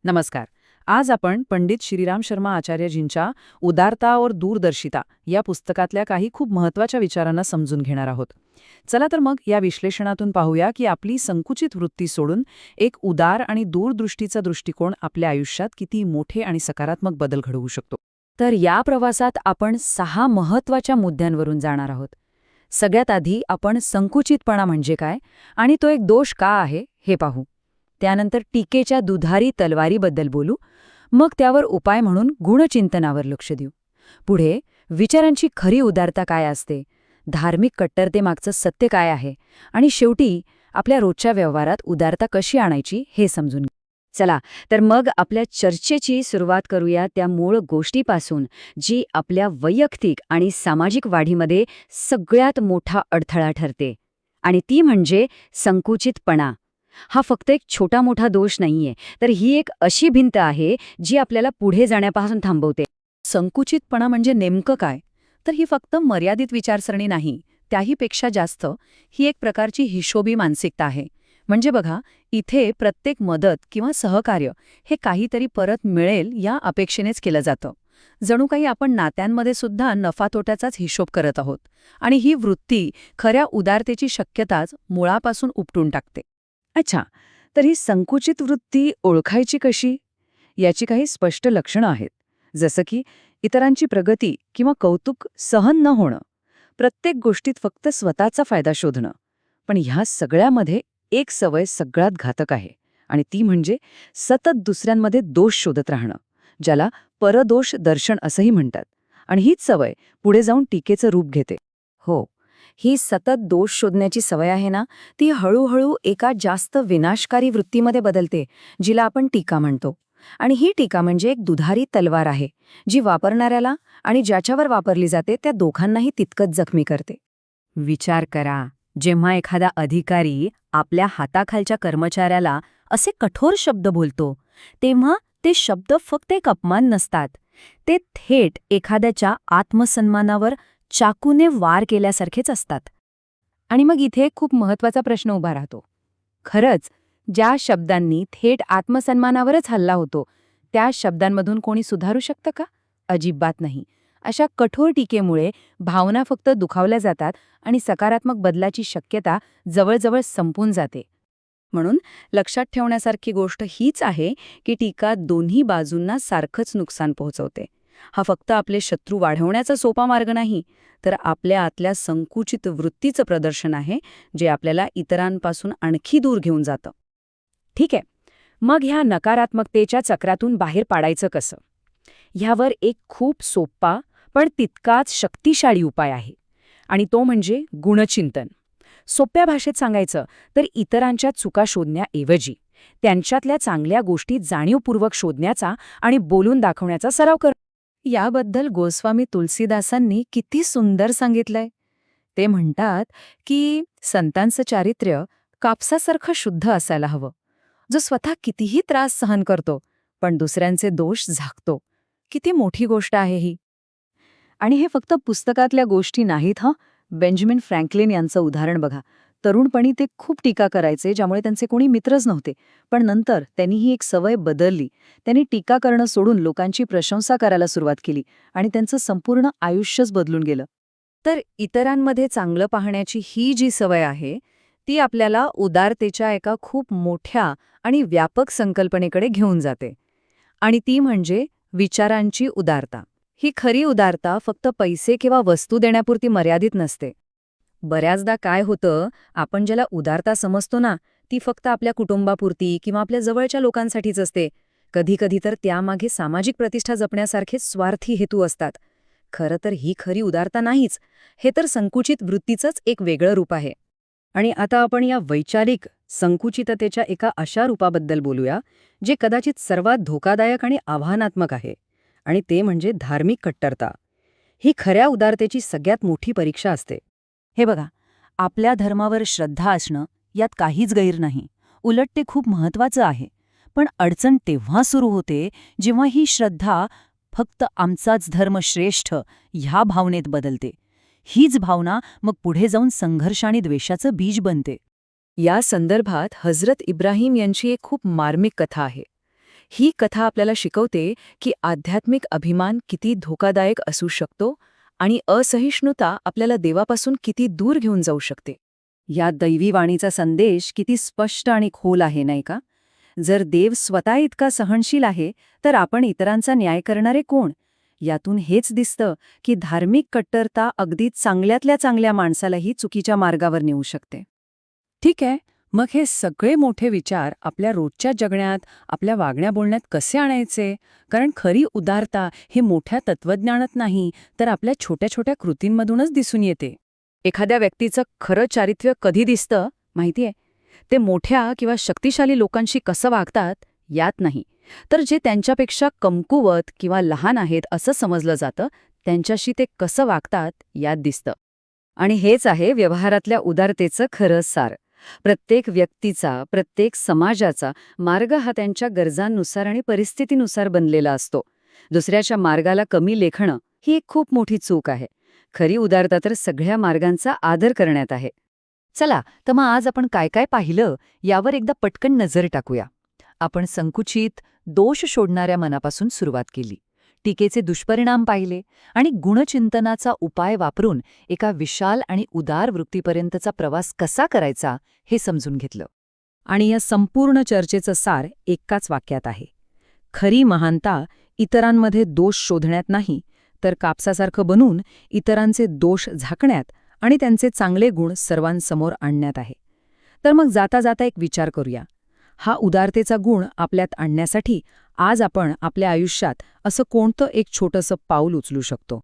नमस्कार. आज आपण पंडित श्रीराम शर्मा आचार्यजींच्या उदारता और दूरदर्शिता या पुस्तकातल्या काही खूप महत्त्वाच्या विचारांना समजून घेणार आहोत. चला तर मग या विश्लेषणातून पाहूया की आपली संकुचित वृत्ती सोडून एक उदार आणि दूरदृष्टीचा दृष्टिकोन आपल्या आयुष्यात किती मोठे आणि सकारात्मक बदल घडवू शकतो. तर या प्रवासात आपण 6 महत्त्वाच्या मुद्द्यांवरून जाणार आहोत. सगळ्यात आधी आपण संकुचितपणा म्हणजे काय आणि तो एक दोष का आहे हे पाहू. त्यानंतर टीकेच्या दुधारी तलवारीबद्दल बोलू. मग त्यावर उपाय म्हणून गुणचिंतनावर लक्ष देऊ. पुढे विचारांची खरी उदारता काय असते, धार्मिक कट्टरतेमागचं सत्य काय आहे आणि शेवटी आपल्या रोजच्या व्यवहारात उदारता कशी आणायची हे समजून घेऊ. चला तर मग आपल्या चर्चेची सुरुवात करूया त्या मूळ गोष्टीपासून, जी आपल्या वैयक्तिक आणि सामाजिक वाढीमध्ये सगळ्यात मोठा अडथळा ठरते. आणि ती म्हणजे संकुचितपणा. हा फक्त एक छोटा मोठा दोष नाहीये, तर ही एक अशी भिंत आहे जी आपल्याला पुढे जाण्यापासून थांबवते. संकुचितपणा म्हणजे नेमकं काय? तर ही फक्त मर्यादित विचारसरणी नाही, त्याहीपेक्षा जास्त ही एक प्रकारची हिशोबी मानसिकता आहे. म्हणजे बघा, इथे प्रत्येक मदत किंवा सहकार्य हे काहीतरी परत मिळेल या अपेक्षेनेच केलं जातं. जणू काही आपण नात्यांमध्ये सुद्धा नफा तोट्याचाच हिशोब करत आहोत. आणि ही वृत्ती खऱ्या उदारतेची शक्यताच मुळापासून उपटून टाकते. अच्छा, तर ही संकुचित वृत्ती ओळखायची कशी? याची काही स्पष्ट लक्षणं आहेत. जसं की इतरांची प्रगती किंवा कौतुक सहन न होणं, प्रत्येक गोष्टीत फक्त स्वतःचा फायदा शोधणं. पण ह्या सगळ्यामध्ये एक सवय सगळ्यात घातक आहे, आणि ती म्हणजे सतत दुसऱ्यांमध्ये दोष शोधत राहणं, ज्याला परदोष दर्शन असंही म्हणतात. आणि हीच सवय पुढे जाऊन टीकेचं रूप घेते. हो, ही सतत दोष शोधण्याची सवय आहे ना, ती हळूहळू एका जास्त विनाशकारी वृत्तीमध्ये बदलते, जिला आपण टीका म्हणतो. आणि ही टीका म्हणजे एक दुधारी तलवार आहे, जी वापरणाऱ्याला आणि ज्याच्यावर वापरली जाते त्या दोघांनाही तितकंच जखमी करते. विचार करा, जेव्हा एखादा अधिकारी आपल्या हाताखालच्या कर्मचाऱ्याला असे कठोर शब्द बोलतो, तेव्हा ते शब्द फक्त एक अपमान नसतात. ते थेट एखाद्याच्या आत्मसन्मानावर चाकूने वार केल्यासारखेच असतात. आणि मग इथे खूप महत्त्वाचा प्रश्न उभा राहतो. खरंच, ज्या शब्दांनी थेट आत्मसन्मानावरच हल्ला होतो, त्या शब्दांमधून कोणी सुधारू शकतं का? अजिबात नाही. अशा कठोर टीकेमुळे भावना फक्त दुखावल्या जातात आणि सकारात्मक बदलाची शक्यता जवळजवळ संपून जाते. म्हणून लक्षात ठेवण्यासारखी गोष्ट हीच आहे की टीका दोन्ही बाजूंना सारखंच नुकसान पोहोचवते. हा फक्त आपले शत्रू वाढवण्याचा सोपा मार्ग नाही, तर आपल्या आतल्या संकुचित वृत्तीचं प्रदर्शन आहे, जे आपल्याला इतरांपासून आणखी दूर घेऊन जातं. ठीक आहे, मग ह्या नकारात्मकतेच्या चक्रातून बाहेर पाडायचं कसं? ह्यावर एक खूप सोपा पण तितकाच शक्तिशाली उपाय आहे, आणि तो म्हणजे गुणचिंतन. सोप्या भाषेत सांगायचं तर इतरांच्या चुका शोधण्याऐवजी त्यांच्यातल्या चांगल्या गोष्टी जाणीवपूर्वक शोधण्याचा आणि बोलून दाखवण्याचा सराव कर. याबद्दल गोस्वामी तुलसीदासांनी किती सुंदर सांगितलंय. ते म्हणतात की संतांचं चारित्र्य कापसासारखं शुद्ध असायला हवं, जो स्वतः कितीही त्रास सहन करतो पण दुसऱ्यांचे दोष झाकतो. किती मोठी गोष्ट आहे ही. आणि हे फक्त पुस्तकातल्या गोष्टी नाहीत हं. बेंजामिन फ्रँकलिन यांचं उदाहरण बघा. तरुणपणी ते खूप टीका करायचे, ज्यामुळे त्यांचे कोणी मित्रच नव्हते. पण नंतर त्यांनी ही एक सवय बदलली. त्यांनी टीका करणं सोडून लोकांची प्रशंसा करायला सुरुवात केली आणि त्यांचं संपूर्ण आयुष्यच बदलून गेलं. तर इतरांमध्ये चांगलं पाहण्याची ही जी सवय आहे, ती आपल्याला उदारतेच्या एका खूप मोठ्या आणि व्यापक संकल्पनेकडे घेऊन जाते. आणि ती म्हणजे विचारांची उदारता. ही खरी उदारता फक्त पैसे किंवा वस्तू देण्यापुरती मर्यादित नसते. बऱ्याचदा काय होतं, आपण ज्याला उदारता समजतो ना, ती फक्त आपल्या कुटुंबापुरती किंवा आपल्या जवळच्या लोकांसाठीच असते. कधीकधी तर त्यामागे सामाजिक प्रतिष्ठा जपण्यासारखे स्वार्थी हेतू असतात. खरं तर ही खरी उदारता नाहीच. हे तर संकुचित वृत्तीचंच एक वेगळं रूप आहे. आणि आता आपण या वैचारिक संकुचिततेच्या एका अशा रूपाबद्दल बोलूया, जे कदाचित सर्वात धोकादायक आणि आव्हानात्मक आहे. आणि ते म्हणजे धार्मिक कट्टरता. ही खऱ्या उदारतेची सगळ्यात मोठी परीक्षा असते. हे बघा, आपल्या धर्मावर श्रद्धा असणं यात काहीच गैर नाही. उलट ते खूप महत्त्वाचं आहे. पण अडचण तेव्हा सुरू होते जेव्हा ही श्रद्धा फक्त आमचाच धर्म श्रेष्ठ ह्या भावनेत बदलते. हीच भावना मग पुढे जाऊन संघर्ष आणि द्वेषाचं बीज बनते. या संदर्भात हजरत इब्राहिम यांची एक खूप मार्मिक कथा आहे. ही कथा आपल्याला शिकवते की आध्यात्मिक अभिमान किती धोकादायक असू शकतो आणि असहिष्णुता आपल्याला देवापासून किती दूर घेऊन जाऊ शकते. या दैवी वाणीचा संदेश किती स्पष्ट आणि खोल आहे, नाही का? जर देव स्वतः इतका सहनशील आहे, तर आपण इतरांचा न्याय करणारे कोण? यातून हेच दिसतं की धार्मिक कट्टरता अगदी चांगल्यातल्या चांगल्या माणसालाही चुकीच्या मार्गावर नेऊ शकते. ठीक आहे, मग हे सगळे मोठे विचार आपल्या रोजच्या जगण्यात, आपल्या वागण्या बोलण्यात कसे आणायचे? कारण खरी उदारता हे मोठ्या तत्वज्ञानात नाही, तर आपल्या छोट्या छोट्या कृतींमधूनच दिसून येते. एखाद्या व्यक्तीचं खरं चारित्र्य कधी दिसतं माहितीये? ते मोठ्या किंवा शक्तिशाली लोकांशी कसं वागतात यात नाही, तर जे त्यांच्यापेक्षा कमकुवत किंवा लहान आहेत असं समजलं जातं, त्यांच्याशी ते कसं वागतात यात दिसतं. आणि हेच आहे व्यवहारातल्या उदारतेचं खरं सार. प्रत्येक व्यक्तीचा, प्रत्येक समाजाचा मार्ग हा त्यांच्या गरजांनुसार आणि परिस्थितीनुसार बनलेला असतो. दुसऱ्याच्या मार्गाला कमी लेखणं ही एक खूप मोठी चूक आहे. खरी उदारता तर सगळ्या मार्गांचा आदर करण्यात आहे. चला, तर मग आज आपण काय काय पाहिलं यावर एकदा पटकन नजर टाकूया. आपण संकुचित, दोष शोधणाऱ्या मनापासून सुरुवात केली. टीकेचे दुष्परिणाम पाहिले आणि गुणचिंतनाचा उपाय वापरून एका विशाल आणि उदार वृत्तीपर्यंतचा प्रवास कसा करायचा हे समजून घेतलं. आणि या संपूर्ण चर्चेचं सार एकाच वाक्यात आहे. खरी महानता इतरांमध्ये दोष शोधण्यात नाही, तर कापसासारखं बनून इतरांचे दोष झाकण्यात आणि त्यांचे चांगले गुण सर्वांसमोर आणण्यात आहे. तर मग जाता जाता एक विचार करूया. हा उदारतेचा गुण आपल्यात आणण्यासाठी आज आपण आपल्या आयुष्यात असं कोणतं एक छोटंसं पाऊल उचलू शकतो?